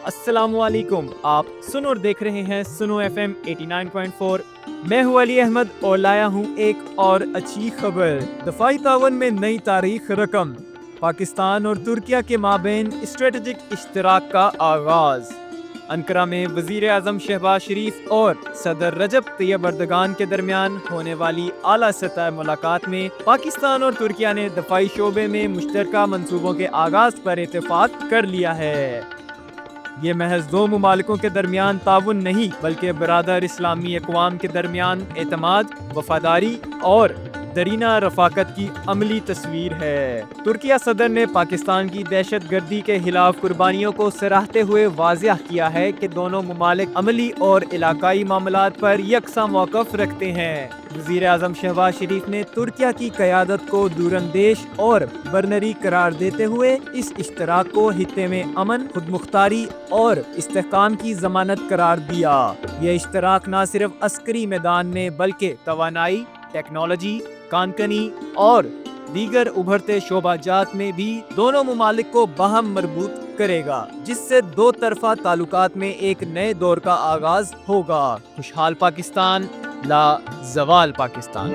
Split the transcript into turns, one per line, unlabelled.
السلام علیکم، آپ سنو اور دیکھ رہے ہیں سنو ایف ایم 89.4۔ میں ہوں علی احمد اور لایا ہوں ایک اور اچھی خبر۔ دفاعی تعاون میں نئی تاریخ رقم، پاکستان اور ترکیہ کے مابین اسٹریٹجک اشتراک کا آغاز۔ انقرہ میں وزیر اعظم شہباز شریف اور صدر رجب طیب اردگان کے درمیان ہونے والی اعلیٰ سطح ملاقات میں پاکستان اور ترکیہ نے دفاعی شعبے میں مشترکہ منصوبوں کے آغاز پر اتفاق کر لیا ہے۔ یہ محض دو ممالکوں کے درمیان تعاون نہیں بلکہ برادر اسلامی اقوام کے درمیان اعتماد، وفاداری اور درینہ رفاقت کی عملی تصویر ہے۔ ترکیہ صدر نے پاکستان کی دہشت گردی کے خلاف قربانیوں کو سراہتے ہوئے واضح کیا ہے کہ دونوں ممالک عملی اور علاقائی معاملات پر یکساں موقف رکھتے ہیں۔ وزیر اعظم شہباز شریف نے ترکیہ کی قیادت کو دوراندیش اور برنری قرار دیتے ہوئے اس اشتراک کو خطے میں امن، خود مختاری اور استحکام کی ضمانت قرار دیا۔ یہ اشتراک نہ صرف عسکری میدان میں بلکہ توانائی، ٹیکنالوجی، کانکنی اور دیگر ابھرتے شعبہ جات میں بھی دونوں ممالک کو باہم مربوط کرے گا، جس سے دو طرفہ تعلقات میں ایک نئے دور کا آغاز ہوگا۔ خوشحال پاکستان، لا زوال پاکستان۔